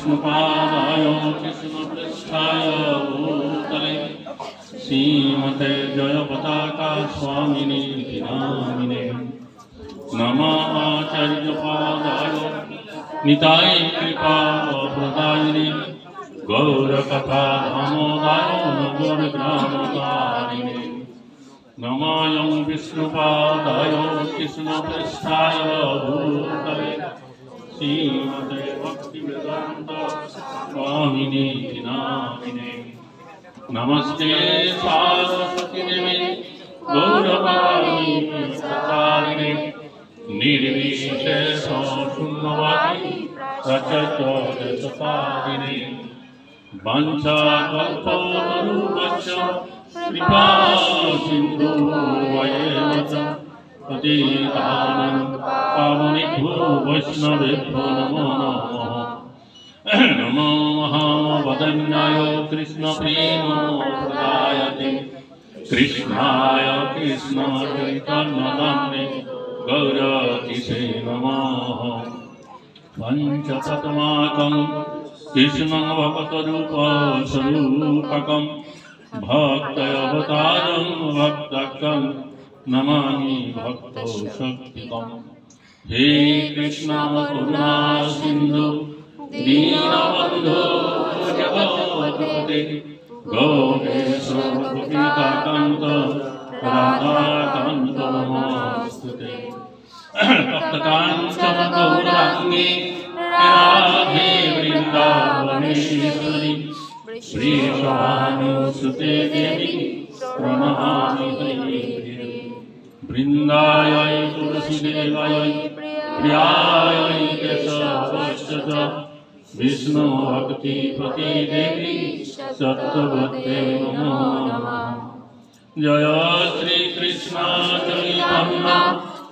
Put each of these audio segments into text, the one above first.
विष्णुपादाय कृष्णपृष्ठाय भूतले श्रीमते जयपताका स्वामिने नामिने नमः आचार्यपादाय निताय कृपाप्रदायिने गौरकथा दामोदाय नगरग्रामकारिणे नमायं विष्णुपादाय कृष्णपृष्ठाय भूतले श्रीमते भक्तिवेदान्त स्वामिने नामिने नमस्ते सरस्वती देवी गौरवाणी प्रचारिणे निर्विशेष शून्यवादी प्रचलिने वंशाकल्पतरुश्च कृपा सिन्धुवैव च पतितानां पावनेभ्यो वैष्णवेभ्यो नमो नमः नमो महावदन्याय कृष्णप्रेमप्रदायते कृष्णाय कृष्णचैतन्यनाम्ने गौरतिसे नमः पञ्चशतमाकं कृष्णं भक्तरूपस्वरूपकं भक्तावतारं भक्तकं नमामि भक्तो शक्तिकं हे कृष्ण करुणा सिन्धु दीनबन्धो जगत्पते गोपेश गोपिकान्त राधाकान्त नमोस्तुते तप्तकाञ्चन गौराङ्गी राधे वृन्दावनेश्वरी श्रीशवानुसुते देवी प्रणमामि हरिप्रिये वृन्दायै तुलसीदेवायै प्रियायै केशवश्च विष्णु भक्ति प्रति देवी सत्यवते नमो नमः जय श्री कृष्ण चैतन्य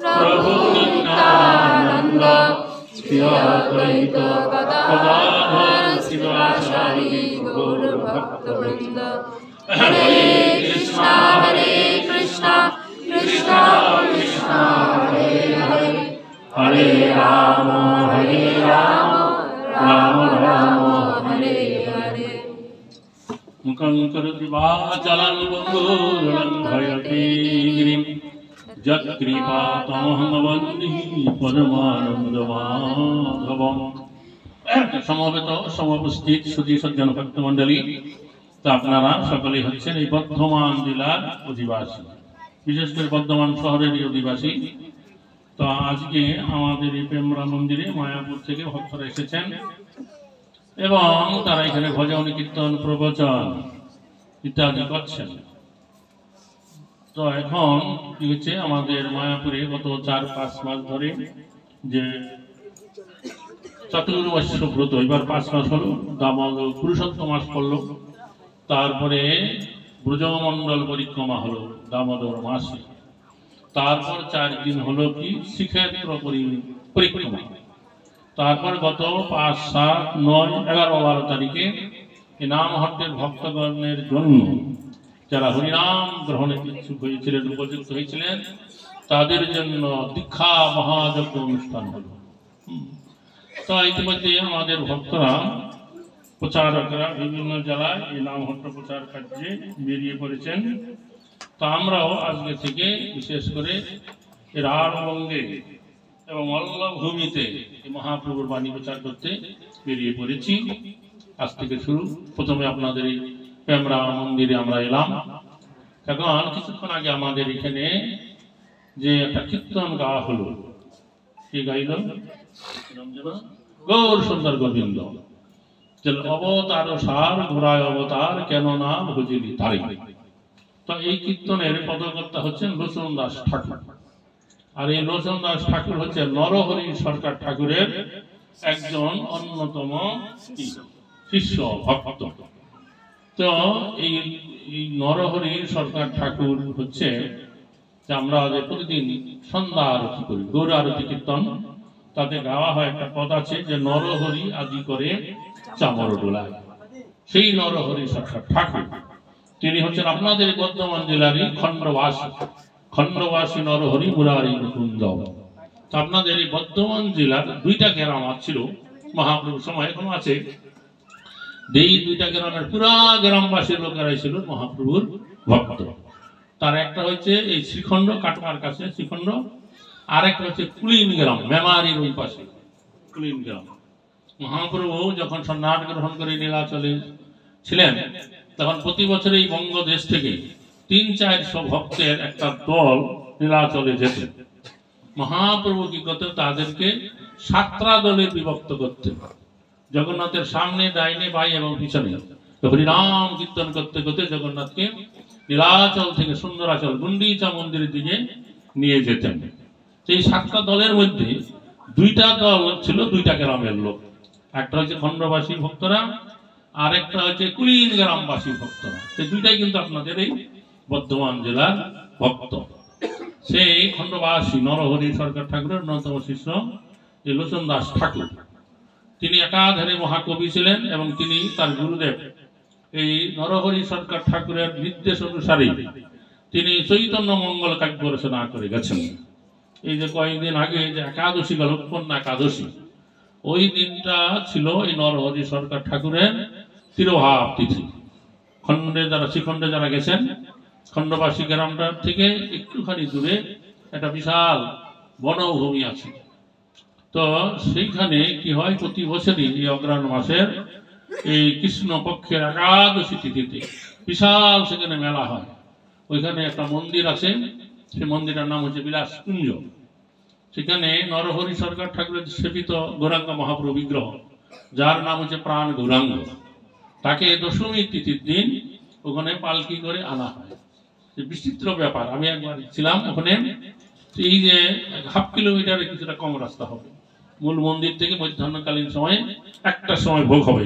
प्रभु नित्यानंद श्री अद्वैत गदाधर शिवासादि गौर भक्तवृंद हरे कृष्ण कृष्ण कृष्ण हरे हरे हरे राम राम राम हरे हरे मुखं करोति वाचालं भयते गिरिं यत्कृपातमहं वन्दे परमानन्दमाधवम् সমবেত সমুপস্থিত সুধী সজ্জন ভক্তমণ্ডলী তো আপনারা সকলেই হচ্ছেন এই বর্ধমান জেলার অধিবাসী, বিশেষ করে বর্ধমান শহরেরই অধিবাসী। তো আজকে আমাদের এই প্রেমরা মন্দিরে মায়াপুর থেকে ভক্তরা এসেছেন এবং তারা এখানে ভজন কীর্তন প্রবচন ইত্যাদি করছেন। তো এখন কি হচ্ছে, আমাদের মায়াপুরে গত 4-5 মাস ধরে যে চতুর্বর্ষ ব্রত, এবার 5 মাস হলো, দামোদর পুরুষোত্তম মাস পড়লো, তারপরে ব্রজমণ্ডল পরিক্রমা হলো দামোদর মাসে, তারপর 4 দিন হলো কি শ্রীক্ষেত্র পরিক্রমা, তারপর গত 5, 7, 9, 11, 12 তারিখে এই নামহট্টের ভক্তগণের জন্য যারা হরিনাম গ্রহণে ইচ্ছুক হয়েছিলেন, উপযুক্ত হয়েছিলেন, তাদের জন্য দীক্ষা মহাযজ্ঞ অনুষ্ঠান হলো। তো ইতিমধ্যে আমাদের ভক্তরা প্রচারকরা বিভিন্ন জেলায় এই নামহট্ট প্রচার কার্যে বেরিয়ে পড়েছেন। তো আমরাও আজকে থেকে বিশেষ করে রাঢ়বঙ্গে এবং মল্লভূমিতে মহাপ্রভুর বাণী প্রচার করতে বেরিয়ে পড়েছি। আজ থেকে শুরু। প্রথমে আপনাদের এই প্রেমরা মন্দিরে আমরা এলাম। এখন কিছুক্ষণ আগে আমাদের এখানে যে একটা কীর্তন গাওয়া হলো, কি গাইল? গৌর সুন্দর গোবিন্দ অবতার সার ঘোড়ায় অবতার কেন না বুঝিলি তারে। তো এই কীর্তনের পদকর্তা হচ্ছেন লোচন দাস ঠাকুর, আর এই লোচন দাস ঠাকুর হচ্ছে নরহরি সরকার ঠাকুরের একজন অন্যতম শিষ্য ভক্ত। তো এই নরহরি সরকার ঠাকুর হচ্ছে যে আমরা প্রতিদিন সন্ধ্যা আরতি করি, গৌর আরতি কীর্তন, তাতে গাওয়া হয় একটা পদ আছে যে নরহরি আদি করে চামর ডোলায়। সেই নরহরি সরকার ঠাকুর তিনি হচ্ছেন আপনাদের বর্ধমান জেলারই খণ্ডবাসী নরহরি মুরারি মুকুন্দ। আপনাদের এই বর্ধমান জেলার 2টা গ্রাম ছিল, মহাপ্রভুর সময় এখনো আছে, এই দুইটা গ্রামের পুরা গ্রামবাসীর লোকেরাই ছিল মহাপ্রভুর ভক্ত। তার একটা হচ্ছে এই শ্রীখণ্ড, কাটমার কাছে শ্রীখণ্ড, আর একটা হচ্ছে কুলিন গ্রাম, মেমারির ওই পাশে কুলিন গ্রাম। মহাপ্রভু যখন সন্ন্যাস গ্রহণ করে নীলাচলে ছিলেন, তখন প্রতি বছর এই বঙ্গদেশ থেকে 300-400 ভক্তের একটা দল নীলাচলে যেত। মহাপ্রভু কি করতেন, তাদেরকে 7টা দলে বিভক্ত করতেন। জগন্নাথের সামনে, ডাইনে, বাই এবং পিছনে হরিনাম কীর্তন করতে করতে জগন্নাথকে নীলাচল থেকে সুন্দরাচল গুন্ডিচা মন্দিরের দিকে নিয়ে যেতেন। সেই 7টা দলের মধ্যে 2টা দল ছিল 2টা গ্রামের লোক। একটা হচ্ছে খণ্ডবাসী ভক্তরা, আর একটা হচ্ছে কুলিন গ্রামবাসী ভক্তরা। এই দুইটাই কিন্তু আপনাদের এই বর্ধমান জেলার ভক্ত। সেই খণ্ডবাসী নরহরি সরকার ঠাকুরের অন্যতম শিষ্য যে লোচন দাস ঠাকুর, তিনি একাধারে মহাকবি ছিলেন এবং তিনি তার গুরুদেব এই নরহরি সরকার ঠাকুরের নির্দেশ অনুসারে তিনি চৈতন্য মঙ্গল কাব্য রচনা করে গেছেন। এই যে কয়েকদিন আগে যে একাদশী গেল, কন্যা একাদশী, ওই দিনটা ছিল এই নরহরি সরকার ঠাকুরের তিরোভাব তিথি। খণ্ডে যারা, শ্রীখণ্ডে যারা গেছেন, খণ্ডবাসী গ্রামটার থেকে একটুখানি দূরে একটা বিশাল বনভূমি আছে। তো সেইখানে কি হয়, প্রতি বছরই এই অগ্রহায়ণ মাসের এই কৃষ্ণ পক্ষের একাদশী তিথিতে বিশাল সেখানে মেলা হয়। ওইখানে একটা মন্দির আছে, সেই মন্দিরের নাম হচ্ছে বিলাসকুঞ্জ। সেখানে নরহরি সরকার ঠাকুরের সেবিত গৌরাঙ্গ মহাপ্রভু বিগ্রহ, যার নাম হচ্ছে প্রাণ গৌরাঙ্গ, তাকে দশমী তিথির দিন ওখানে পালকি করে আনা হয়। বিচিত্র ব্যাপার। আমি একবার ছিলাম ওখানে। এই যে 1/2 কিলোমিটারের কিছুটা কম রাস্তা হবে মূল মন্দির থেকে, মধ্যাহ্নকালীন সময়ে 1টার সময় ভোগ হবে।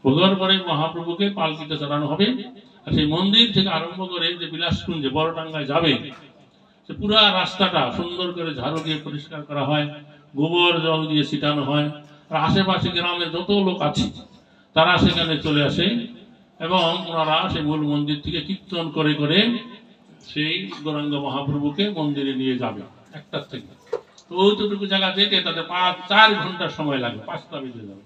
ভোগের পরে মহাপ্রভুকে পালকিতে চড়ানো হবে। আর সেই মন্দির থেকে আরম্ভ করে যে বিলাসকুঞ্জে বড়ডাঙ্গায় যাবে, সে পুরা রাস্তাটা সুন্দর করে ঝাড়ু দিয়ে পরিষ্কার করা হয়, গোবর জল দিয়ে ছিটানো হয়। আর আশেপাশে গ্রামের যত লোক আছে তারা সেখানে চলে আসে এবং ওনারা সেই মূল মন্দির থেকে কীর্তন করে করে সেই গৌরাঙ্গ মহাপ্রভুকে মন্দিরে নিয়ে যাবে 1টার থেকে। তো ওইটুকু জায়গা যেতে তাদের 4 ঘন্টার সময় লাগবে, 5টা বেজে যাবে।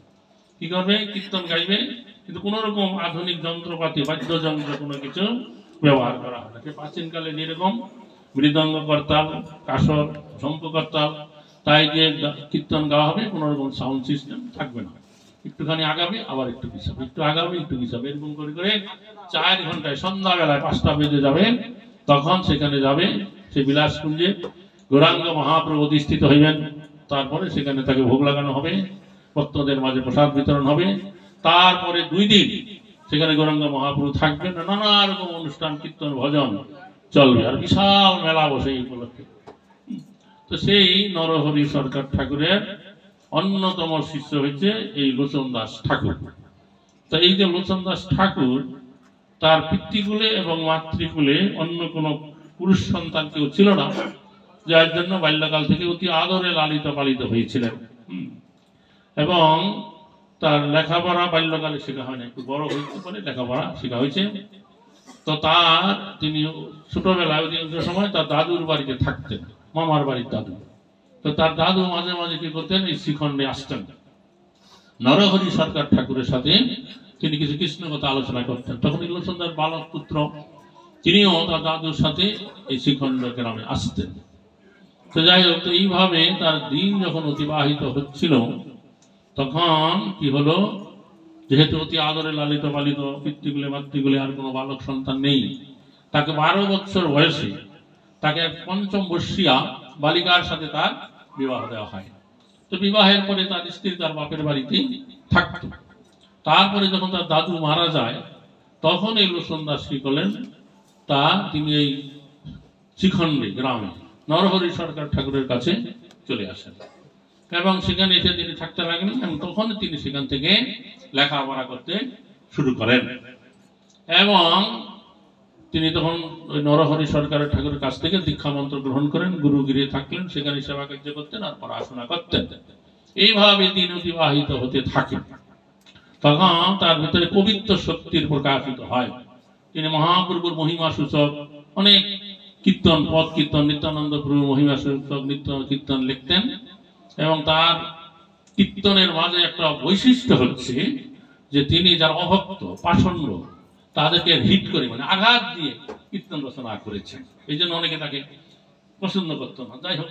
কি করবে, কীর্তন গাইবে, কিন্তু কোন রকম আধুনিক যন্ত্রপাতি, বাদ্যযন্ত্র কোনো কিছু ব্যবহার করা হয় না। সে প্রাচীনকালে যেরকম মৃদঙ্গ করতাল, কাসর, ঝম্প করতাল, তাই যে কীর্তন গাওয়া হবে, কোনো রকম সাউন্ড সিস্টেম থাকবে না। একটুখানি আগাবে, আবার একটু পিছাবে, একটু আগাবে, একটু পিছাবে, এরকম করে করে 4 ঘন্টায় সন্ধ্যাবেলায় 5টা বেজে যাবে, তখন সেখানে যাবে সে বিলাসকুঞ্জে গৌরাঙ্গ মহাপ্রভু অধিষ্ঠিত হইবেন। তারপরে সেখানে তাকে ভোগ লাগানো হবে, ভক্তদের মাঝে প্রসাদ বিতরণ হবে। তারপরে 2 দিন সেখানে গৌরাঙ্গ মহাপ্রভু থাকবেন, নানা রকম অনুষ্ঠান, কীর্তন, ভজন চলবে, আর বিশাল মেলা বসে এই উপলক্ষে। তো সেই নরহরি সরকার ঠাকুরের অন্যতম শিষ্য হচ্ছে এই লোচন দাস ঠাকুর। তো এই যে লোচন দাস ঠাকুর, তার পিতৃকুলে এবং মাতৃকুলে অন্য কোনো পুরুষ সন্তান কেউ ছিল না, যার জন্য বাল্যকাল থেকে অতি আদরে লালিত পালিত হয়েছিলেন। এবং তার লেখাপড়া বাল্যকালে শেখা হয় না, একটু বড় হইতে পারে লেখাপড়া শেখা হয়েছে। তো তিনি ছোটবেলায় অধিকাংশ সময় তার দাদুর বাড়িতে থাকতেন, মামার বাড়ির দাদু। তো তার দাদু মাঝে মাঝে কি করতেন, এই শ্রীখণ্ডে আসতেন, নরহরি সরকার ঠাকুরের সাথে তিনি কিছু কৃষ্ণ কথা আলোচনা করতেন। তখন লোচন দাস বালক পুত্র, তিনিও তার দাদুর সাথে এই শ্রীখণ্ড গ্রামে আসতেন। তো যাই হোক, এইভাবে তার দিন যখন অতিবাহিত হচ্ছিল, তখন কি হলো, যেহেতু অতি আদরে লালিত পালিত, পিতৃকুলে মাতৃকুলে আর কোনো বালক সন্তান নেই, তাকে 12 বছর বয়সে তাকে 5ম বর্ষীয়া বালিকার সাথে তার বিবাহ দেওয়া হয়। তো বিবাহের পরে তার স্ত্রী তার বাপের বাড়িতে থাকত। তারপরে যখন তার দাদু মারা যায়, তখন এই লোচন দাস কি করলেন, তিনি এই শ্রীখণ্ডে গ্রামে নরহরি সরকার ঠাকুরের কাছে চলে আসেন এবং সেখানে এসে তিনি থাকতে লাগলেন। এবং তখন তিনি সেখান থেকে লেখাপড়া করতে শুরু করেন এবং তিনি তখন ওই নরহরি সরকারের ঠাকুরের কাছ থেকে দীক্ষা মন্ত্র গ্রহণ করেন, গুরুগিরি থাকলেন, সেখানে সেবা কার্য করতেন আর পড়াশোনা করতেন। এইভাবে দিন অতিবাহিত হতে থাকে। তখন তার ভিতরে কবিত্ব শক্তির প্রকাশিত হয়। তিনি মহাপ্রভুর মহিমা সূচক অনেক কীর্তন, পদ কীর্তন, নিত্যানন্দ প্রভুর মহিমা সূচক নিত্য কীর্তন লিখতেন এবং তার কীর্তনের মাঝে একটা বৈশিষ্ট্য হচ্ছে যে তিনি যারা অভক্ত পাষণ্ড তাদেরকে হিট করে মানে আঘাত দিয়ে কীর্তন রচনা করেছেন। এই জন্য অনেকে তাকে পছন্দ করতো না। যাই হোক,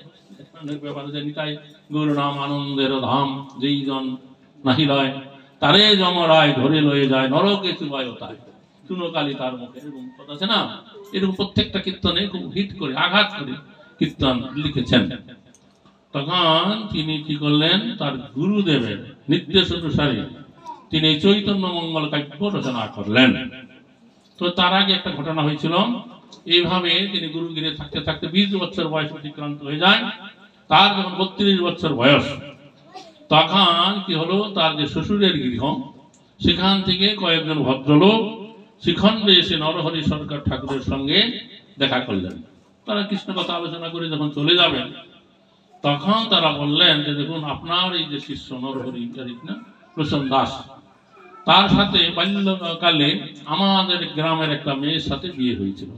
ব্যাপারে যে নিতাই গৌর নাম আনন্দের ধাম, যেই জন নাহি লয় তারে যমরায় ধরে লয়ে যায়, নরকে চুবায় তাই শুনো কালী তার মুখে, এরকম কথা আছে না। এরকম প্রত্যেকটা কীর্তনে খুব হিট করে আঘাত করে কীর্তন লিখেছেন। তখন তিনি কি করলেন, তার গুরুদেবের নির্দেশ অনুসারে তিনি চৈতন্য মঙ্গল কাব্য রচনা করলেন। তো তার আগে একটা ঘটনা হয়েছিল, এইভাবে তিনি গুরুগিরে থাকতে থাকতে 20 বছর বয়স অতিক্রান্ত হয়ে যায়। তার যখন 32 বছর বয়স, তখন কি হলো, তার যে শ্বশুরের গৃহ সেখান থেকে কয়েকজন ভদ্রলোক শিখণ্ডে এসে নরহরি সরকার ঠাকুরের সঙ্গে দেখা করলেন। তারা কৃষ্ণ কথা আলোচনা করে যখন চলে যাবেন, তখন তারা বললেন যে দেখুন, আপনার এই যে শিষ্য নরহরি না প্রসন্ন দাস, তার সাথে বাল্যকালে আমাদের গ্রামের একটা মেয়ের সাথে বিয়ে হয়েছিল।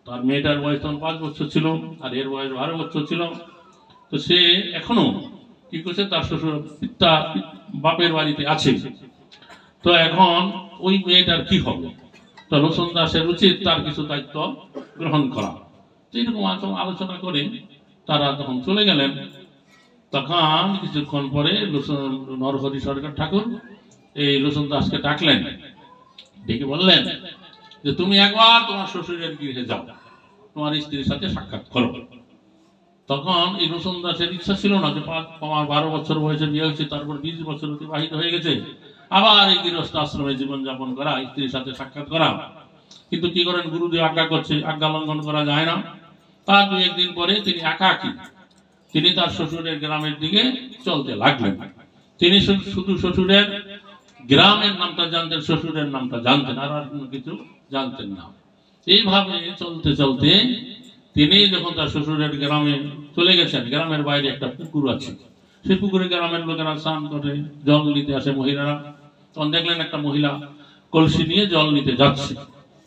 তার মেয়েটার বয়স তখন 5 বছর ছিল, আর এর বয়স 12 বছর ছিল। তো সে এখনো কি করছে, তার শ্বশুর পিতা বাপের বাড়িতে আছে। তো এখন ওই মেয়েটার কি হবে, তো লোচন দাসের উচিত তার কিছু দায়িত্ব গ্রহণ করা। তো এরকম আলোচনা করে তারা তখন চলে গেলেন। তখন কিছুক্ষণ পরে নরহরি সরকার ঠাকুর এই লোচন দাসকে ডাকলেন, ডেকে বললেন যে তুমি একবার তোমার শ্বশুরের গৃহে যাও, তোমার স্ত্রীর সাথে সাক্ষাৎ করো। তখন এই লোচন দাসের ইচ্ছা ছিল না যে আমার 12 বছর বয়সে বিয়ে হয়েছে, তারপর 20 বছর অতিবাহিত হয়ে গেছে, আবার এই গৃহস্থ আশ্রমে জীবনযাপন করা, স্ত্রীর সাথে সাক্ষাৎ করা। কিন্তু কি করেন, গুরুদেব আজ্ঞা করছে, আজ্ঞা লঙ্ঘন করা যায় না। তার 2-1 দিন পরে তিনি একাকী তিনি তার শ্বশুরের গ্রামের দিকে চলতে লাগলেন। তিনি শুধু শ্বশুরের গ্রামের নামটা জানতেন, শ্বশুরের নামটা জানতেন, আর কোনো কিছু জানতেন না। এইভাবে চলতে চলতে তিনি যখন তার শ্বশুরের গ্রামে চলে গেছেন, গ্রামের বাইরে একটা পুকুর আছে, সেই পুকুরে গ্রামের লোকেরা স্নান করে জল নিতে আসে মহিলারা। তখন দেখলেন একটা মহিলা কলসি নিয়ে জল নিতে যাচ্ছে।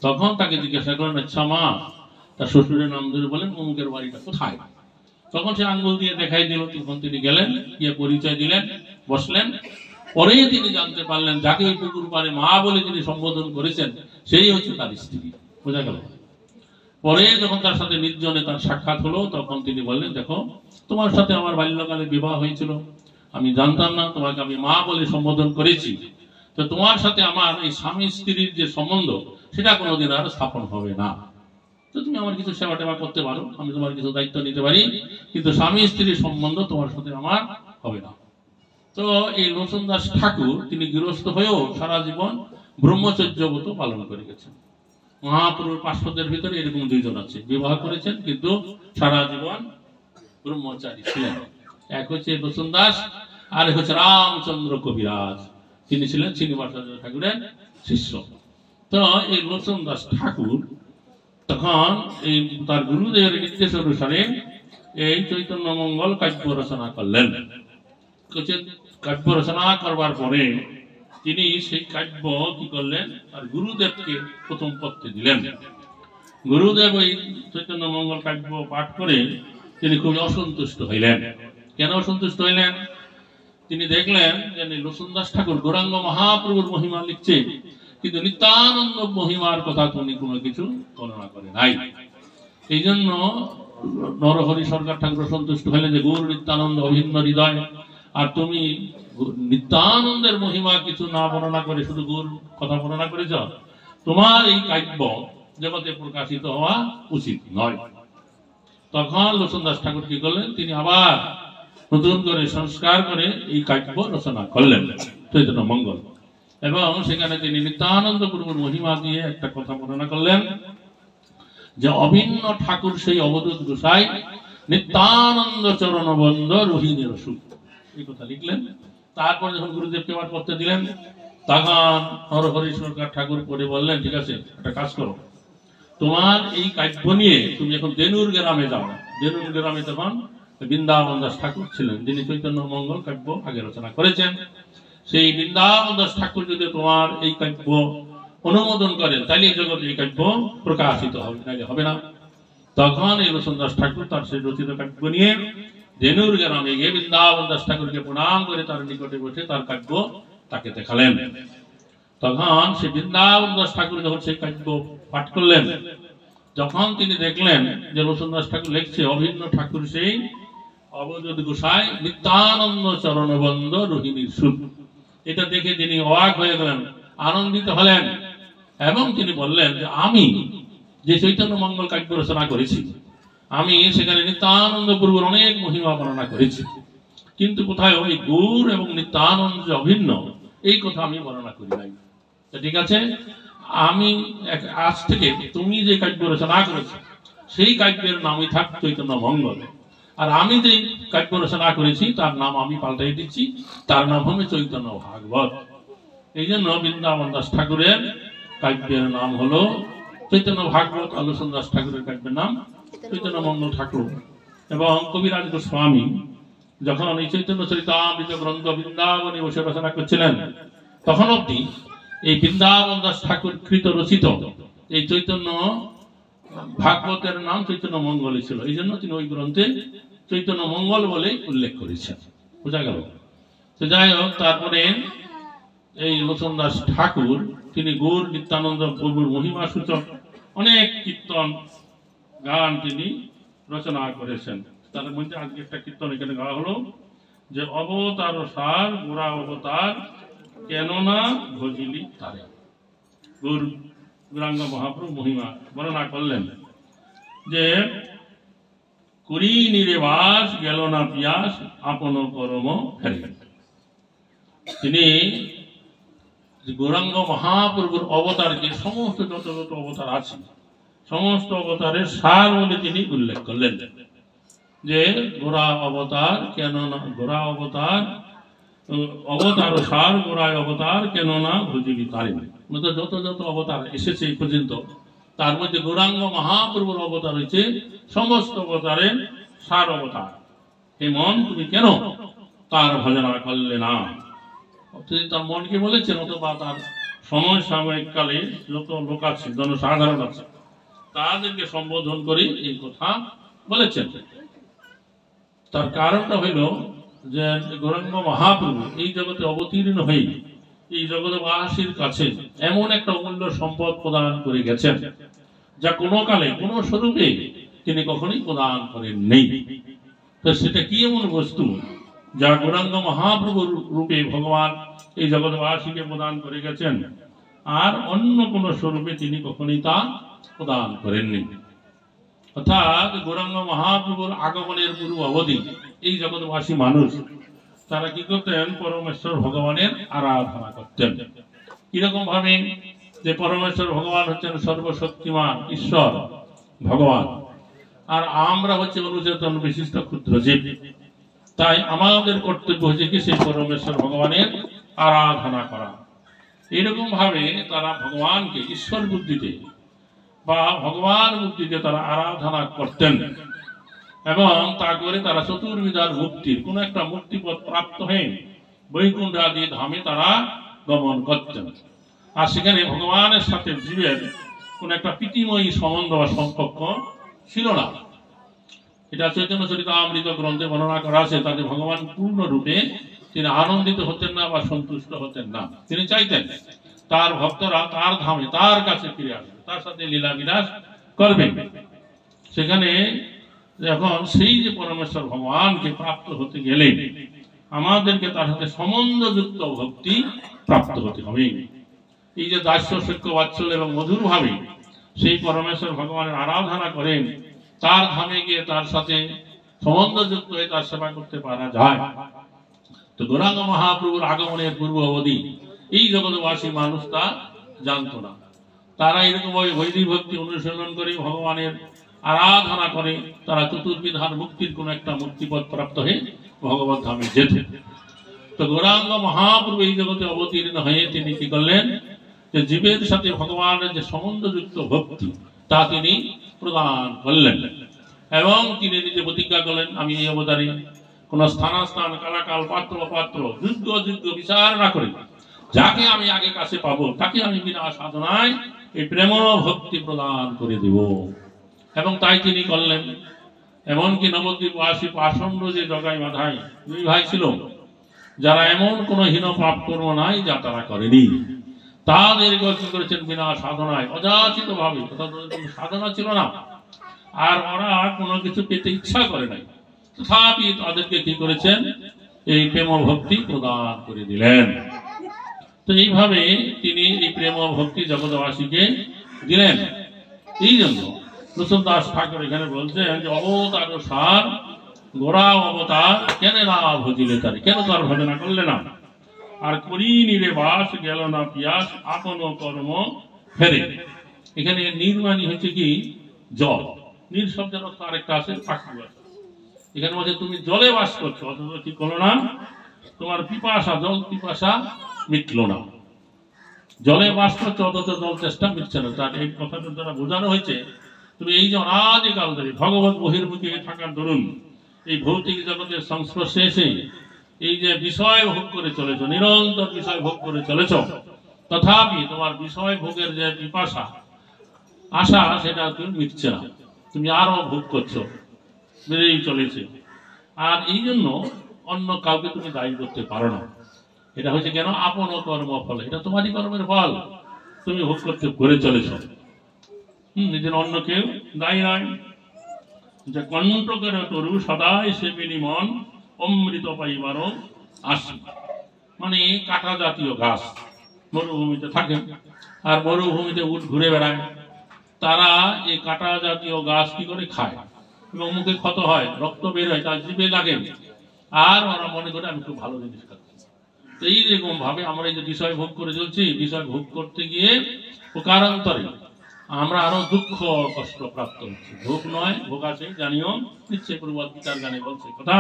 তখন তাকে জিজ্ঞাসা করেন, আচ্ছা মা, তার শ্বশুরের নাম ধরে বলেন অমুকের বাড়িটা কোথায়। তখন সে আঙ্গুল দিয়ে দেখাই দিল। তখন তিনি গেলেন, গিয়ে পরিচয় দিলেন, বসলেন। পরে তিনি জানতে পারলেন যাকে ওই পুকুর পাড়ে মা বলে তিনি সম্বোধন করেছেন সেই হচ্ছে তার স্ত্রী। বোঝা গেল। পরে যখন তার সাথে নির্জনে তার সাক্ষাৎ হলো, তখন তিনি বললেন, দেখো, তোমার সাথে আমার বাল্যকালে বিবাহ হয়েছিল, আমি জানতাম না, তোমাকে আমি মা বলে সম্বোধন করেছি। তো তোমার সাথে আমার এই স্বামী স্ত্রীর যে সম্বন্ধ সেটা কোনোদিন আর স্থাপন হবে না। তো তুমি আমার কিছু সেবা টেবা করতে পারো, আমি তোমার কিছু দায়িত্ব নিতে পারি, কিন্তু স্বামী স্ত্রীর সম্বন্ধ তোমার সাথে আমার হবে না। তো এই লোচন দাস ঠাকুর তিনি গৃহস্থ হয়েও সারা জীবন ব্রহ্মচর্য ব্রত পালন করে গেছেন। মহাপুরুষ পার্শ্বদের ভিতরে এরকম 2 জন আছে, বিবাহ করেছেন কিন্তু সারা জীবন ব্রহ্মচারী ছিলেন। এক হচ্ছে লোচন দাস, আর এক হচ্ছে রামচন্দ্র কবিরাজ, তিনি ছিলেন শ্রীনিবাসাচার্য ঠাকুরের শিষ্য। তো এই লোচন দাস ঠাকুর তখন এই তার গুরুদেবের নির্দেশ অনুসারে এই চৈতন্য মঙ্গল কাব্য রচনা করলেন। কাব্য রচনা করবার পরে তিনি সেই কাব্য কি করলেন, আর গুরুদেবকে প্রথম পড়তে দিলেন। গুরুদেব ওই চৈতন্য মঙ্গল কাব্য পাঠ করে তিনি খুবই অসন্তুষ্ট হইলেন। কেন অসন্তুষ্ট হইলেন? তিনি দেখলেন যে লোচন দাস ঠাকুর গৌরাঙ্গ মহাপ্রভুর মহিমা লিখছে, কিন্তু নিত্যানন্দ মহিমার কথা তিনি কোনো কিছু বর্ণনা করে নাই। এই জন্য নরহরি সরকার ঠাকুর সন্তুষ্ট হইলেন যে গৌর নিত্যানন্দ অভিন্ন হৃদয়, আর তুমি নিত্যানন্দের মহিমা কিছু না বর্ণনা করে শুধু গৌর কথা বর্ণনা করেছ, তোমার এই কাব্য জগতে প্রকাশিত হওয়া উচিত নয়। তখন লোচন দাস ঠাকুর কি করলেন, তিনি আবার নতুন করে সংস্কার করে এই কাব্য রচনা করলেন চৈতন্য মঙ্গল, এবং সেখানে তিনি নিত্যানন্দ প্রভুর মহিমা দিয়ে একটা কথা বর্ণনা করলেন যে অভিন্ন ঠাকুর সেই অবধূত গোসাই, নিত্যানন্দ চরণ বন্ধ রোহিণীর সুখ, এই কথা লিখলেন। তারপর যখন গুরুদেবকে আবার পড়তে দিলেন, তখন নরহরি সরকার ঠাকুর পড়ে বললেন, ঠিক আছে, একটা কাজ করো, তোমার এই কাব্য নিয়ে তুমি এখন দেনুর গ্রামে যাও। দেনুর গ্রামে তখন বৃন্দাবন দাস ঠাকুর ছিলেন, যিনি চৈতন্য মঙ্গল কাব্য আগে রচনা করেছেন। সেই বৃন্দাবন দাস ঠাকুর যদি তোমার এই কাব্য অনুমোদন করেন, তাহলে জগতে এই কাব্য প্রকাশিত হবে, নাহলে হবে না। তখন এই লোচন দাস ঠাকুর তার সেই রচিত কাব্য নিয়ে ধেনুর গ্রামে গিয়ে বৃন্দাবন দাস ঠাকুরকে প্রণাম করে তার নিকটে বসে তার কাব্য তাকে দেখালেন। তখন সে বৃন্দাবন দাস ঠাকুর যখন সেই কাব্য পাঠ করলেন, যখন তিনি দেখলেন যে লোচন দাস ঠাকুর লিখছে অভিন্ন ঠাকুর সেই অবধূত গোসাই নিত্যানন্দ চরণবন্দ রোহিণীর সুর, এটা দেখে তিনি অবাক হয়ে গেলেন, আনন্দিত হলেন এবং তিনি বললেন যে আমি যে চৈতন্য মঙ্গল কাব্য রচনা করেছি, আমি সেখানে নিত্যানন্দ প্রভুর অনেক মহিমা বর্ণনা করেছি, কিন্তু কোথায় ওই গৌর এবং নিত্যানন্দ যে অভিন্ন এই কথা আমি বর্ণনা করি নাই। ঠিক আছে, আমি আজ থেকে তুমি যে কাব্য রচনা করেছো সেই কাব্যের নামই থাক চৈতন্য মঙ্গল, আর আমি যে কাব্য রচনা করেছি তার নাম আমি পাল্টাই দিচ্ছি, তার নাম হবে চৈতন্য ভাগবত। এই জন্য বৃন্দাবন দাস ঠাকুরের কাব্যের নাম হলো চৈতন্য ভাগবত, আর লোচন দাস ঠাকুরের কাব্যের নাম চৈতন্য মঙ্গল ঠাকুর। এবং কবিরাজ গোস্বামী যখন এই চৈতন্য চরিতামৃত গ্রন্থ বৃন্দাবনে বসে রচনা করছিলেন, তখন অব্দি এই বৃন্দাবন দাস ঠাকুর কৃত রচিত এই চৈতন্য ভাগবতের নাম চৈতন্য মঙ্গলই ছিল। এই জন্য তিনি ওই গ্রন্থে চৈতন্য মঙ্গল বলে উল্লেখ করেছেন। বোঝা গেল? তো যাই হোক, তারপরে এই লোচন দাস ঠাকুর তিনি গৌর নিত্যানন্দ প্রভুর মহিমা সূচক অনেক কীর্তন গান তিনি রচনা করেছেন। তার মধ্যে আজকে একটা কীর্তন এখানে গাওয়া হলো যে অবতার সার গোরা অবতার কেননা ভজিলি তারে। গৌর গৌরাঙ্গ মহাপ্রভু মহিমা বর্ণনা করলেন যে করি নিরেবাস গেল না পিয়াস আপন করম ফেরে। তিনি গৌরাঙ্গ মহাপ্রভুর অবতারকে সমস্ত যত যত অবতার আছে সমস্ত অবতারের সার বলে তিনি উল্লেখ করলেন যে গোরা অবতার কেননা গোরা অবতার অবতার সার গোড়ায় অবতার কেননা ভজিলি তারে। যত যত অবতার এসেছে এই পর্যন্ত তার মধ্যে গৌরাঙ্গ মহাপ্রভুর অবতার হয়েছে সমস্ত অবতারের সার অবতার। হে মন তুমি কেন তার ভজনা করলে না? তিনি তার মনকে বলেছেন, অথবা তার সময় সাময়িক কালে যত লোক আছে জনসাধারণ আছে তাদেরকে সম্বোধন করে এই কথা বলেছেন। তার কারণটা হইল যে গৌরাঙ্গ মহাপ্রভু এই জগতে অবতীর্ণ হয়ে এই জগৎবাসীর কাছে এমন একটা অমূল্য সম্পদ প্রদান করে গেছেন যা কোনো কালে কোনো স্বরূপে তিনি কখনোই প্রদান করেন নেই। তো সেটা কি এমন বস্তু যা গৌরাঙ্গ মহাপ্রভুর রূপে ভগবান এই জগৎবাসীকে প্রদান করে গেছেন, আর অন্য কোন স্বরূপে তিনি কখনোই তা প্রদান করেননি। অর্থাৎ গৌরাঙ্গ মহাপ্রভুর আগমনের পূর্ব অবধি এই জগৎবাসী মানুষ তারা কি করতেন? পরমেশ্বর ভগবানের আরাধনা করতেন। কিরকম ভাবে? যে পরমেশ্বর ভগবান হচ্ছেন সর্বশক্তিমান ঈশ্বর ভগবান, আর আমরা হচ্ছে অনুচেতন বিশিষ্ট ক্ষুদ্র জীব। তাই আমাদের কর্তব্য হচ্ছে কি? সেই পরমেশ্বর ভগবানের আরাধনা করা। এরকম ভাবে তারা ভগবানকে ঈশ্বর বুদ্ধিতে বা ভগবান বুদ্ধিতে তারা আরাধনা করতেন এবং তা করে তারা চতুর্বিধার মুক্তির কোন একটা মুক্তিপথ প্রাপ্ত হয়ে বৈকুণ্ঠ আদি ধামে তারা গমন করতেন। আর সেখানে ভগবানের সাথে জীবের কোন একটা প্রীতিময়ী সম্বন্ধ বা সম্পর্ক ছিল না। এটা চৈতন্য চরিতামৃত গ্রন্থে বর্ণনা করা আছে। তাতে ভগবান পূর্ণরূপে তিনি আনন্দিত হতেন না বা সন্তুষ্ট হতেন না। তিনি চাইতেন তার ভক্তরা তার ধামে তার কাছে ফিরে আসবে, তার সাথে লীলা বিলাস করবে। সেখানে এখন সেই যে পরমেশ্বর ভগবানকে প্রাপ্ত হতে গেলে আমাদেরকে তার সাথে সম্বন্ধযুক্ত ভক্তি প্রাপ্ত হতে হবে। এই যে দাস্য সখ্য বাৎসল্য এবং মধুর ভাবে সেই পরমেশ্বর ভগবানের আরাধনা করেন, তার ধামে গিয়ে তার সাথে সম্বন্ধযুক্ত হয়ে তার সেবা করতে পারা যায়। তো গৌরাঙ্গ মহাপ্রভুর আগমনের পূর্ব অবধি এই জগৎবাসী মানুষ তা জানতো না। তারা এরকম বৈদিক ভক্তি অনুশীলন করে ভগবানের আরাধনা করে তারা চতুর্বিধার মুক্তির কোন একটা মুক্তিপথ প্রাপ্ত হয়ে ভগবত ধামে যেত। তো গৌরাঙ্গ মহাপ্রভু এই জগতে অবতীর্ণ হয়ে তিনি কি করলেন? যে জীবের সাথে ভগবানের যে সম্বন্ধযুক্ত ভক্তি তা তিনি প্রদান করলেন এবং তিনি নিজে প্রতিজ্ঞা করলেন, আমি এই অবতারে কোন স্থানাস্থান কালাকাল পাত্র পাত্র যুদ্ধ যুদ্ধ বিচার না করে যাকে আমি আগে কাছে পাবো তাকে আমি বিনা সাধনায় এই প্রেম ভক্তি প্রদান করে দেব। এবং তাই তিনি করলেন। এমনকি নবদ্বীপবাসী পাষণ্ড যে জগাই মাধাই দুই ভাই ছিল, যারা এমন কোন হীন পাপ কর্ম নাই যা তারা করেনি, তাদেরকে কি করেছেন বিনা সাধনায় অযাচিত ভাবে, সাধনা ছিল না আর ওরা কোনো কিছু পেতে ইচ্ছা করে নাই, তথাপি তাদেরকে কি করেছেন এই প্রেম ভক্তি প্রদান করে দিলেন। তো এইভাবে তিনি এই প্রেম ভক্তি জগৎবাসীকে দিলেন। এই জন্য নৃসিংহদাস ঠাকুর এখানে বলছেন যে অবতার সার গোড়া অবতার কেন না ভজিলে তার, কেন তার ভজনা করলে না, আর করি নিরে বাস গেল না পিয়াস আপন কর্ম ফেরে। এখানে নির্মাণী হচ্ছে কি জল, নীল শব্দের অর্থ আরেকটা আছে পাখি বাস। এখানে বলছে তুমি জলে বাস করছো অথচ কি করলো না, তোমার পিপাসা জল পিপাসা মিটলো না, জলে বাস করছো অথচ জল চেষ্টা মিটছে না। তার এই কথাটা দ্বারা বোঝানো হয়েছে তুমি এই যে অনাদিকাল ধরে ভগবত বহির্মুখী থাকার দরুন এই ভৌতিক জগতের সংস্পর্শে এসে এই যে বিষয় ভোগ করে চলেছ, নিরন্তর বিষয় ভোগ করে চলেছ, তথাপি তোমার বিষয় ভোগের যে পিপাসা আশা সেটা তুমি মিটছে না, তুমি আরো ভোগ করছো, বেড়েই চলেছে। আর এই জন্য অন্য কাউকে তুমি দায়ী করতে পারো না। এটা হচ্ছে কেন আপন কর্ম ফল, এটা তোমারই কর্মের ফল, তুমি ভোগ করতে করে চলেছ, নিজের অন্য কেউ দায়ী নয়। যে কণ্ঠকের তরু সদাই সেবিনী মন অমৃত পাইবারও আসি, মানে কাটা জাতীয় গাছ মরুভূমিতে থাকে, আর মরুভূমিতে উট ঘুরে বেড়ায়, তারা এই কাটা জাতীয় গাছ কি করে খায় এবং মুখে ক্ষত হয়, রক্ত বের হয়, তার জিভে লাগে, আর ওরা মনে করে আমি খুব ভালো জিনিস খাচ্ছি। তো এইরকম ভাবে আমরা এই যে বিষয় ভোগ করে চলছি, বিষয় ভোগ করতে গিয়ে ও কারান্তরে আমরা আরো দুঃখ কষ্ট প্রাপ্ত হচ্ছি। ভোগ নয়, ভোগ আছে জানিও, নিশ্চয় পূর্বত গীতার গানে বলছে কথা।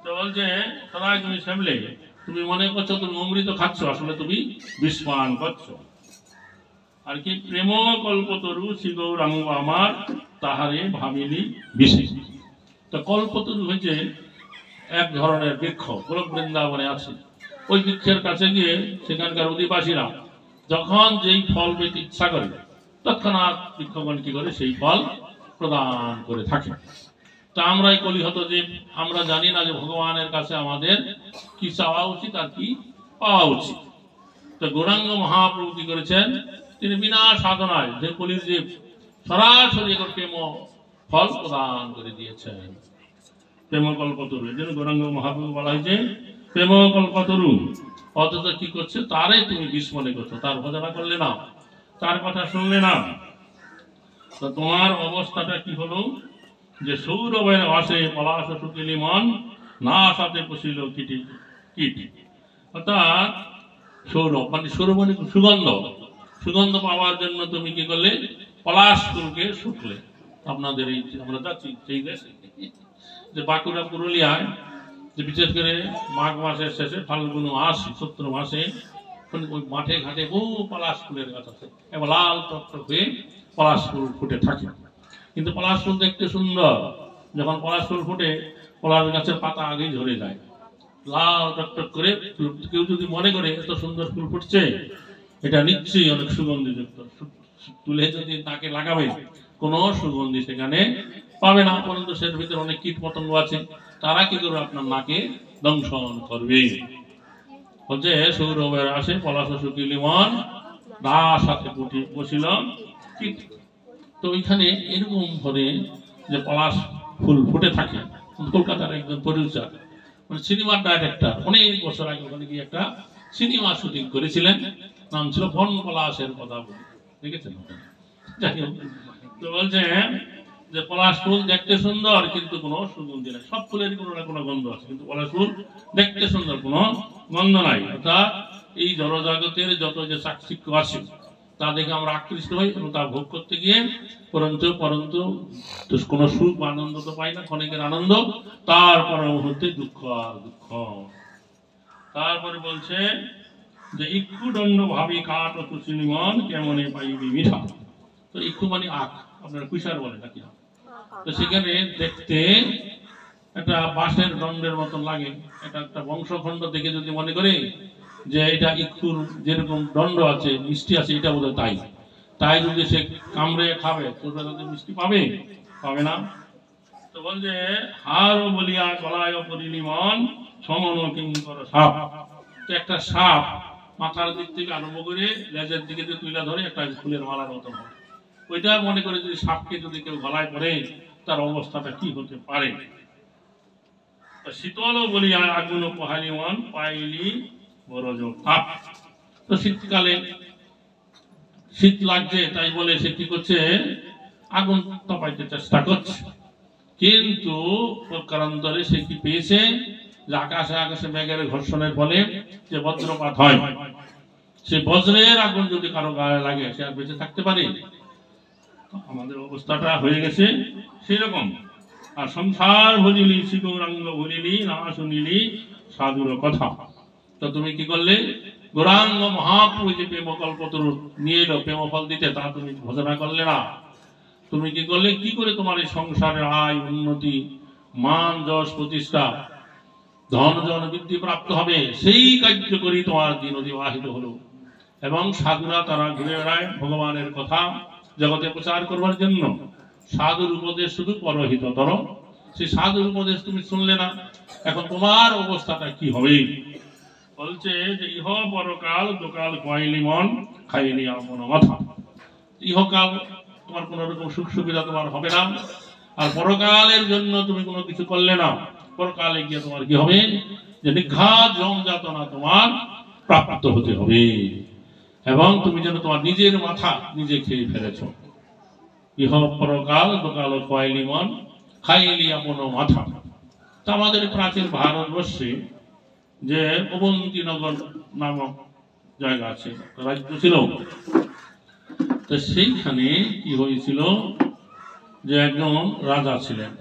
তো বলছে সদাই তুমি সামলে, তুমি মনে করছো তুমি অমৃত খাচ্ছ, আসলে তুমি বিষ পান করছো। আর কি প্রেম কল্পতরু শ্রী গৌরাঙ্গ আমার তাহারে ভাবিলি বিষে। তো কল্পতরু হয়েছে এক ধরনের বৃক্ষ, গোলক বৃন্দাবনে আছে। ওই বৃক্ষের কাছে গিয়ে সেখানকার অধিবাসীরা যখন যেই ফল পেতে ইচ্ছা করে তৎক্ষণাৎ বৃক্ষগণ কি করে সেই ফল প্রদান করে থাকে। তা আমরা এই কলিহত যে আমরা জানি না যে ভগবানের কাছে আমাদের কি চাওয়া উচিত আর কি পাওয়া উচিত। তো গৌরাঙ্গ মহাপ্রভু কি করেছেন, তিনি বিনা সাধনায় যে কলির যে সরাসরি প্রেম ফল প্রদান করে দিয়েছেন। প্রেম কল্পতরু, এই জন্য গৌরাঙ্গ মহাপ্রভু বলা হয়েছে প্রেম কল্পতরু, অথচ কি করছে তারে তুমি বিষ মনে করছো, তার ভজনা করলে না, তার কথা শুনলে না। তো তোমার অবস্থাটা কি হলো, যে সৌরভের বাসে পলাশ শুকিলি মন না সাথে পুষিল কিটি কিটি। অর্থাৎ সৌরভ মানে সৌরভ মানে সুগন্ধ, সুগন্ধ পাওয়ার জন্য তুমি কি করলে পলাশ ফুলকে শুকলে। আপনাদের এই আমরা যাচ্ছি সেই দেশে যে বাঁকুড়া পুরুলিয়ায় যে বিশেষ করে মাঘ মাসের শেষে ফাল্গুন মাস চৈত্র মাসে ওই মাঠে ঘাটে বহু পলাশ ফুলের গাছ আছে এবং লাল টকটক হয়ে পলাশ ফুল ফুটে থাকে। কিন্তু পলাশ ফুল দেখতে সুন্দর, যখন পলাশ ফুল ফুটে পলাশ গাছের পাতা আগেই ঝরে যায়, লাল টকটক করে। কেউ যদি মনে করে এত সুন্দর ফুল ফুটছে এটা নিশ্চয়ই অনেক সুগন্ধিযুক্ত, তুলে যদি নাকে লাগাবে কোনো সুগন্ধি সেখানে পাবে না, পরন্তু সের ভিতরে অনেক কীট পতঙ্গ আছে, তারা কি করবে আপনার নাকে দংশন করবে। বলছে সৌরভের আসে পলাশ শুকিলি মন না সাথে বসিল কীট। তো ওইখানে এরকম ধরে যে পলাশ ফুল ফুটে থাকে, কলকাতার একজন প্রডিউসার মানে সিনেমার ডাইরেক্টর অনেক বছর আগে ওখানে গিয়ে একটা সিনেমা শুটিং করেছিলেন, নাম ছিল বন পলাশের কথা বলি, দেখেছেন? যাই হোক, তো বলছে যে পলাশ ফুল দেখতে সুন্দর কিন্তু কোনো সুগন্ধি নাই। সব ফুলের কোনো না কোনো গন্ধ আছে, কিন্তু পলাশ ফুল দেখতে সুন্দর কোনো গন্ধ নাই। অর্থাৎ এই জড়জগতের যত যে চাকচিক্য আছে তা দেখে আমরা আকৃষ্ট হই এবং তা ভোগ করতে গিয়ে পরন্তু কোনো সুখ আনন্দ তো পাই না, ক্ষণিকের আনন্দ, তারপরে মুহূর্তে দুঃখ আর দুঃখ। তারপরে বলছে যে ইক্ষু দণ্ড ভাবি কাঠ ও তুচিনি মন কেমনে পাইবি মিঠা। তো ইক্ষু মানে আখ, আপনারা কুইসার বলে নাকি? তো সেখানে দেখতে একটা বাঁশের দণ্ডের মতন লাগে, এটা একটা বংশখণ্ড দেখে যদি মনে করে যে এটা ইক্ষুর যেরকম দণ্ড আছে মিষ্টি আছে, এটা বোধহয় তাই তাই যদি সে কামড়ে খাবে তো মিষ্টি পাবে, পাবে না। তো বলছে হার বলিয়া গলায় পরিলি মন সমন কিঙ্কর সাপ। তো একটা সাপ মাথার দিক থেকে আরম্ভ করে লেজের দিকে যে তুলে ধরে একটা ফুলের মালার মতন হয়, ওইটা মনে করে যদি সাপকে যদি কেউ গলায় পড়ে তার অবস্থাটা কি হতে পারে। শীতল বলিয়া আগুন পোহালি মন পাইলি বড় ভাব। তো শীতকালে শীত লাগছে তাই বলে সে কি করছে, আগুন তাপাইতে চেষ্টা করছে, কিন্তু কারণে সে কি পেয়েছে যে আকাশে আকাশে মেঘের ঘর্ষণের ফলে যে বজ্রপাত হয়, সে বজ্রের আগুন যদি কারো গায়ে লাগে সে আর বেঁচে থাকতে পারে? আমাদের অবস্থাটা হয়ে গেছে সেরকম। আর সংসার ভজিলি শিগৌরাঙ্গ ভুলিলি না শুনিলি সাধুর কথা। তো তুমি কি করলে, গৌরাঙ্গ মহাপ্রভু যে প্রেম কল্পতরু নিয়ে এলো প্রেম ফল দিতে, তা তুমি ঘোষণা করলে না। তুমি কি করলে, কি করে তোমার এই সংসারের আয় উন্নতি মান যশ প্রতিষ্ঠা ধন জন বৃদ্ধি প্রাপ্ত হবে, সেই কার্য করি তোমার দিন অতিবাহিত হলো। এবং সাধুরা তারা ঘুরে বেড়ায় ভগবানের কথা জগতে প্রচার করবার জন্য। সাধুর উপদেশ শুধু পরহিততর, সেই সাধুর উপদেশ তুমি শুনলে না, এখন তোমার অবস্থাটা কি হবে? বলছে যে ইহ পরকাল দোকাল কয়লি মন খাইলি আপন মাথা। ইহকাল তোমার কোন রকম সুখ সুবিধা তোমার হবে না, আর পরকালের জন্য তুমি কোনো কিছু করলে না। পরকালে গিয়ে তোমার কি হবে, যে নিঘাত জম যাতনা তোমার প্রাপ্ত হতে হবে, এবং তুমি যেন তোমার নিজের মাথা নিজে খেয়ে ফেলেছ। ইহ পরকাল দোকাল কয়লি মন খাইলি আপন মাথা। তা আমাদের প্রাচীন ভারতবর্ষে যে অবন্তীনগর নামক জায়গা আছে, রাজ্য ছিল, তো সেইখানে কি হয়েছিল যে একজন রাজা ছিলেন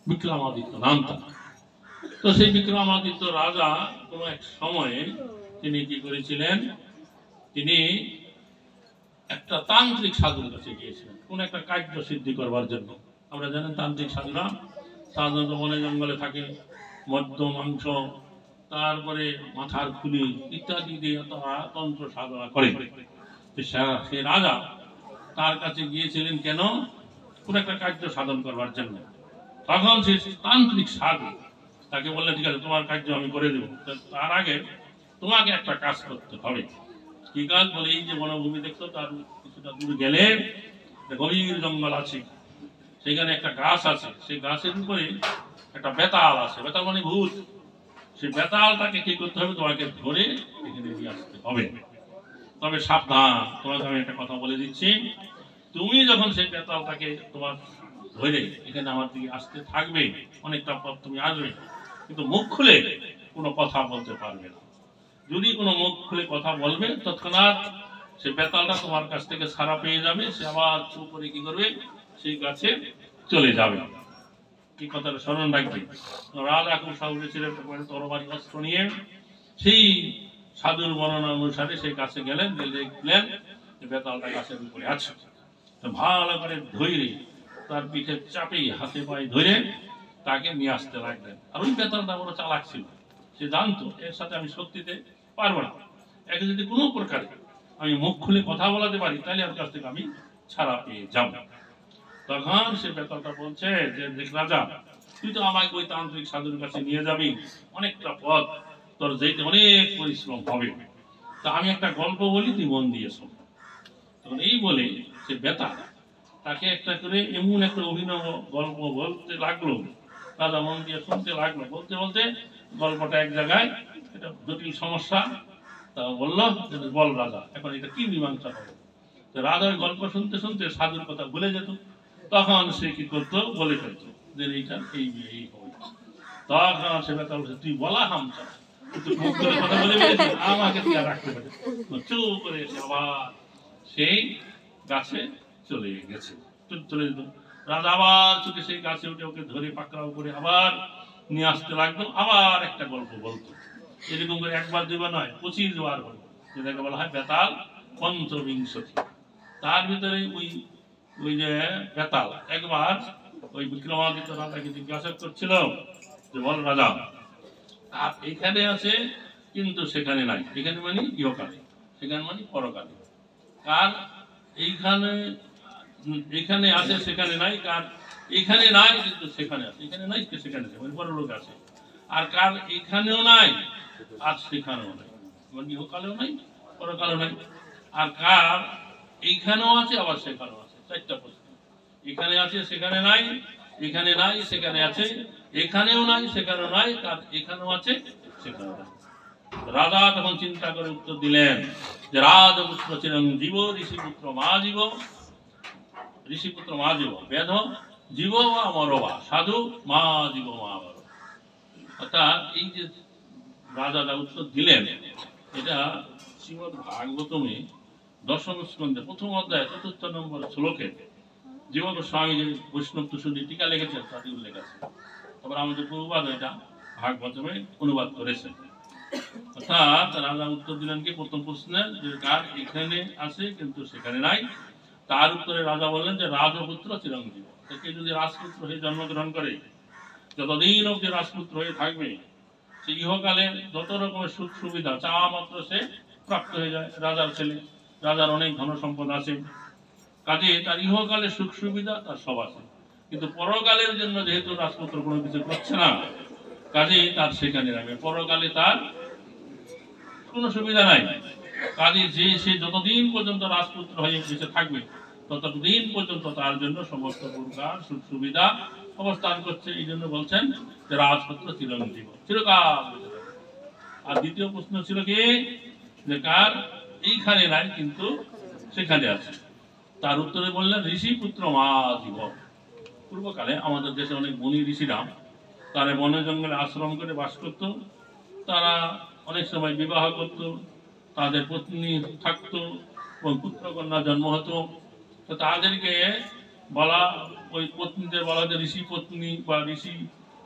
বিক্রমাদিত্য নাম তার। তো সেই বিক্রমাদিত্য রাজা কোন এক সময়ে তিনি কি করেছিলেন, তিনি একটা তান্ত্রিক সাধুর কাছে গিয়েছিলেন কোন একটা কার্য সিদ্ধি করবার জন্য। আমরা জানেন তান্ত্রিক সাধুরা সাধারণত বনে জঙ্গলে থাকে, মদ্য মাংস তারপরে মাথার খুলি ইত্যাদি দিয়ে তারা তন্ত্র সাধনা করে। সে রাজা তার কাছে গিয়েছিলেন কেন, কোন একটা কার্য সাধন করবার জন্য। তখন সে তান্ত্রিক সাধু তাকে বললেন ঠিক আছে তোমার কার্য আমি করে দেবো, তার আগে তোমাকে একটা কাজ করতে হবে। কি কাজ বলে, এই যে বনভূমি দেখতো তার কিছুটা দূর গেলে গভীর জঙ্গল আছে, সেখানে একটা গাছ আছে, সেই গাছের উপরে একটা বেতাল আছে, বেতাল মানে ভূত। সেই বেতালটাকে কি করতে হবে, তোমাকে ধরে এখানে নিয়ে আসতে হবে। তবে সাবধান, তোমাকে আমি একটা কথা বলে দিচ্ছি, তুমি যখন সেই বেতালটাকে তোমার ধরে এখানে আমার দিকে আসতে থাকবে, অনেকটা পথ তুমি আসবে, কিন্তু মুখ খুলে কোনো কথা বলতে পারবে না। যদি কোনো মুখ খুলে কথা বলবে তৎক্ষণাৎ সে বেতালটা তোমার কাছ থেকে ছাড়া পেয়ে যাবে, সে আবার চুপ করে কি করবে, সেই গাছে চলে যাবে। কি কথাটা স্মরণ রাখবে। রাজা খুব সাহসী ছিলেন, তরবারি অস্ত্র নিয়ে সেই সাধুর বর্ণনা অনুসারে সেই গাছে গেলেন, দেখলেন যে বেতালটা গাছের উপরে আছে। ভালো করে ধরে তার পিঠে চাপেই হাতে পায়ে ধরে তাকে নিয়ে আসতে লাগলেন। আর ওই বেতালটা বড় চালাক ছিল, সে জানতো এর সাথে আমি সত্যিতে পারবো না, একে যদি কোনো প্রকারে আমি মুখ খুলে কথা বলাতে পারি তাহলে ওর কাছ থেকে আমি ছাড়া পেয়ে যাব। তখন সে বেতালটা বলছে যে দেখ রাজা, তুই তো আমাকে ওই তান্ত্রিক সাধুর কাছে নিয়ে যাবি, অনেকটা পথ, তোর যেতে অনেক পরিশ্রম হবে, তা আমি একটা গল্প বলি, তুই মন দিয়ে শোন। তখন এই বলে সে বেতাল তাকে একটা করে এমন একটা অভিনব গল্প বলতে লাগলো, রাজা মন দিয়ে শুনতে লাগলো। বলতে বলতে গল্পটা এক জায়গায় এটা জটিল সমস্যা, তা বললো বল রাজা এখন এটা কি মীমাংসা হবে। তো রাজা ওই গল্প শুনতে শুনতে সাধুর কথা ভুলে যেত, তখন সে কি করতো বলে ফেলতো যে এইটা এই হবে। তখন সে বেতাল বলছে তুই বলা হামচা, তুই মুখ করে কথা বলে ফেলেছিস, আমাকে তুই আর রাখতে পারে। চুপ করে এসে আবার সেই গাছে চলে গেছে, চলে যেত। রাজা আবার ছুটে সেই গাছে উঠে ওকে ধরে পাকড়াও করে আবার নিয়ে আসতে লাগলো, আবার একটা গল্প বলতো। এরকম করে একবার দুবার নয় 25 বার হলো, যেটাকে বলা হয় বেতাল পঞ্চবিংশতি। তার ভিতরে ওই যে বেতাল একবার ওই বিক্রমাদিত্য রাজাকে জিজ্ঞাসা করছিল যে বল রাজা, আর এখানে আছে কিন্তু সেখানে নাই, এখানে মানে ইহকালে, সেখানে মানে পরকালে। কার এইখানে এখানে আছে সেখানে নাই, কার এখানে নাই কিন্তু সেখানে আছে, এখানে নাই সেখানে আছে, মানে পরলোক আছে। আর কার এখানেও নাই আর সেখানেও নাই, মানে ইহকালেও নাই পরকালেও নাই। আর কার এইখানেও আছে আবার সেখানেও আছে। চারটা প্রশ্ন, এখানে আছে সেখানে নাই, এখানে নাই সেখানে আছে, এখানেও নাই সেখানেও নাই, কার এখানেও আছে সেখানেও নাই। রাজা তখন চিন্তা করে উত্তর দিলেন যে রাজপুত্র চিরঞ্জীব ঋষিপুত্র মা জীব, ঋষিপুত্র মা জীব বেদ জীব বা মরবা সাধু মা জীব মা মর। অর্থাৎ এই যে রাজা উত্তর দিলেন, এটা শ্রীমদ ভাগবতমে দশম স্কন্ধে প্রথম অধ্যায় ৪র্থ নম্বর শ্লোকে জীবন গোস্বামী যে বৈষ্ণব তুষুরি টিকা লিখেছেন তাতে উল্লেখ আছে। তারপর আমাদের প্রভুপাদ এটা ভাগবতমে অনুবাদ করেছেন। অর্থাৎ রাজা উত্তর দিলেন কি প্রথম প্রশ্নের যে কার এখানে আছে কিন্তু সেখানে নাই, তার উত্তরে রাজা বললেন যে রাজপুত্র চিরঞ্জীব। তাকে যদি রাজপুত্র হয়ে জন্মগ্রহণ করে, যতদিন অব্দি রাজপুত্র হয়ে থাকবে, সে ইহকালে যত রকমের সুখ সুবিধা চাওয়া মাত্র সে প্রাপ্ত হয়ে যায়। রাজার ছেলে, রাজার অনেক ধন সম্পদ আছে, কাজে তার ইহকালে সুখ সুবিধা তার সব আছে, কিন্তু পরকালের জন্য যেহেতু রাজপুত্র কোনো কিছু করছে না, কাজে তার সেখানে রাখবে, পরকালে তার কোনো সুবিধা নাই। কাজে যে সে যতদিন পর্যন্ত রাজপুত্র হয়ে বেঁচে থাকবে ততদিন পর্যন্ত তার জন্য সমস্ত প্রকার সুখ সুবিধা অবস্থান করছে। এই জন্য বলছেন যে রাজপুত্র চিরঞ্জীব, চিরকাল। আর দ্বিতীয় প্রশ্ন ছিল কি যে কার এইখানে নাই কিন্তু সেখানে আছে, তার উত্তরে বললেন ঋষিপুত্র মা জীব। পূর্বকালে আমাদের দেশে অনেক মুনি ঋষিরা তারা বনে জঙ্গলে আশ্রম করে বাস করত, তারা অনেক সময় বিবাহ করত, তাদের পত্নী থাকতো এবং পুত্র কন্যা জন্ম হতো। তো তাদেরকে বলা, ওই পত্নীদের বলা হতো ঋষি পত্নী বা ঋষি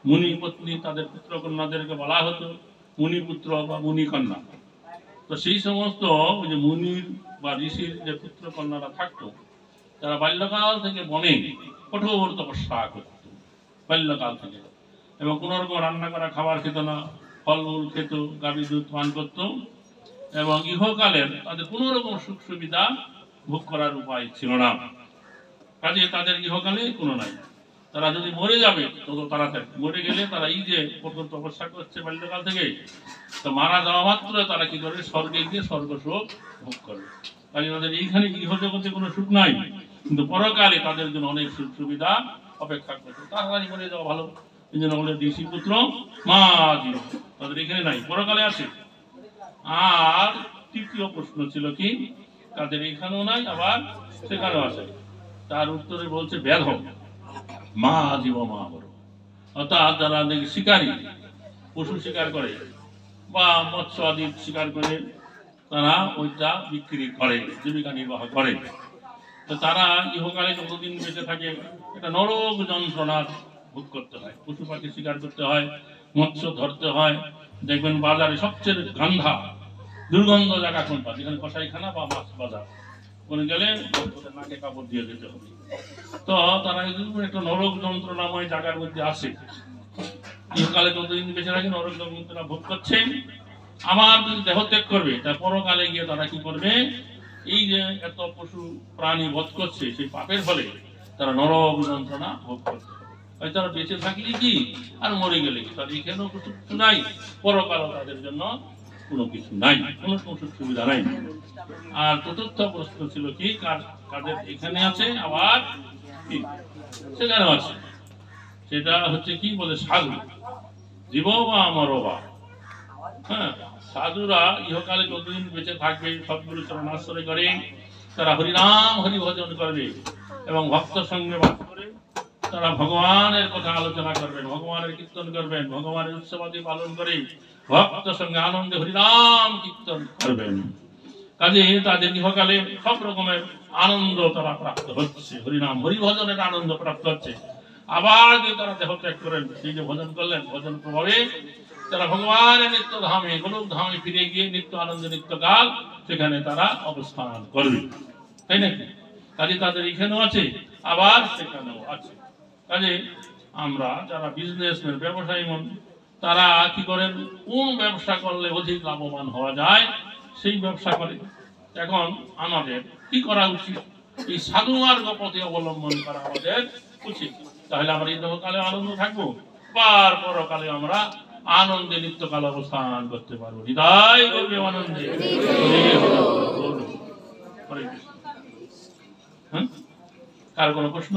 মুনি পত্নী, তাদের পুত্র কন্যাদেরকে বলা হতো মুনিপুত্র বা মুনিকন্যা। তো সেই সমস্ত ওই যে মুনির বা ঋষির যে পুত্র কন্যারা থাকতো, তারা বাল্যকাল থেকে বনে কঠোর তপস্যা করত বাল্যকাল থেকে, এবং কোন রকম রান্না করা খাবার খেত না, ফলমূল খেত, গাভী দুধ পান করত, এবং ইহকালের তাদের কোন রকম সুখ সুবিধা ভোগ করার উপায় ছিল না। কাজে তাদের ইহকালে কোনো নাই। তারা যদি মরে যাবে তত তাড়াতাড়ি, মরে গেলে তারা এই যে কঠোর তপস্যা করছে বাল্যকাল থেকে, তো মারা যাওয়া মাত্র তারা কি করবে, স্বর্গে গিয়ে স্বর্গ সুখ ভোগ করবে। কাজে তাদের এইখানে ইহজগতে কোনো সুখ নাই, কিন্তু পরকালে তাদের জন্য অনেক সুখ সুবিধা অপেক্ষা করছে, তাড়াতাড়ি মরে যাওয়া ভালো। এই জন্য বলে ঋষি পুত্র মা জীব, তাদের এখানে নাই পরকালে আছে। আর তৃতীয় প্রশ্ন ছিল কি তাদের এখানেও নাই আবার সেখানেও আছে, তার উত্তরে বলছে বেদ মা জীব মা বড়। অর্থাৎ যারা শিকারী, পশু শিকার করে বা মৎস্য আদি শিকার করে, তারা ওইটা বিক্রি করে, জীবিকা নির্বাহ করে। তো তারা ইহকালে যতদিন বেঁচে থাকে এটা নরক যন্ত্রণার ভোগ করতে হয়, পশু পাখি শিকার করতে হয়, মৎস্য ধরতে হয়। দেখবেন বাজারে সবচেয়ে গান্ধা দুর্গন্ধ জায়গা কোনটা, যেখানে কসাইখানা বা মাছ বাজার, কোনে গেলে নাকে কাপড় দিয়ে যেতে হবে। তো তারা একটা নরক যন্ত্রণাময় জায়গার মধ্যে আসে, ইহকালে যতদিন বেঁচে থাকে নরক যন্ত্রণা ভোগ করছে। আমার যদি দেহ ত্যাগ করবে, তা পরকালে গিয়ে তারা কি করবে, এই যে এত পশু প্রাণী বধ করছে সেই পাপের ফলে তারা নরক যন্ত্রণা ভোগ করতে হবে। তারা বেঁচে থাকলে কি আর মরে গেলে কি, তাদের এখানেও কিছু নাই, পরকালও তাদের জন্য কোনো কিছু নাই, কোনো সুযোগ সুবিধা নাই। আর চতুর্থ প্রশ্ন ছিল কি কাদের এখানে আছে আবার সেখানেও আছে, সেটা হচ্ছে কি বলে সাধু জীব বা মরবা। হ্যাঁ, সাধুরা ইহকালে যতদিন বেঁচে থাকবে সবগুলো চরণাশ্রয় করে, তারা হরিনাম হরি ভজন করবে এবং ভক্ত সঙ্গে বাস করে তারা ভগবানের কথা আলোচনা করবেন, ভগবানের কীর্তন করবেন, ভগবানের উৎসবাদি পালন করে ভক্ত সঙ্গে আনন্দে হরিনাম কীর্তন করবেন। কাজে তাদের ইহকালে সব রকমের আনন্দ তারা প্রাপ্ত হচ্ছে, হরিনাম হরি ভজনের আনন্দ প্রাপ্ত হচ্ছে। আবার যদি তারা দেহ ত্যাগ করেন, সেই যে ভজন করলেন, ভজন প্রভাবে তারা ভগবানের নিত্য ধামে গোলক ধামে ফিরে গিয়ে নিত্য আনন্দ নিত্যকাল সেখানে তারা অবস্থান করবে, তাই নাকি? কাজে তাদের এখানেও আছে আবার সেখানেও আছে। কাজে আমরা যারা বিজনেসম্যান, ব্যবসায়ী মন, তারা কি করেন, কোন ব্যবসা করলে অধিক লাভবান হওয়া যায় সেই ব্যবসা করে। এখন আমাদের কি করা উচিত, এই সাধু মার্গ পথে অবলম্বন করা আমাদের উচিত। তাহলে আমরা ইহকালে আনন্দ থাকবো, পার পরকালে আমরা আনন্দে নিত্যকাল অবস্থান করতে পারবো। হৃদয় করবে আনন্দে। হরে কৃষ্ণ। হ্যাঁ, কার কোনো প্রশ্ন?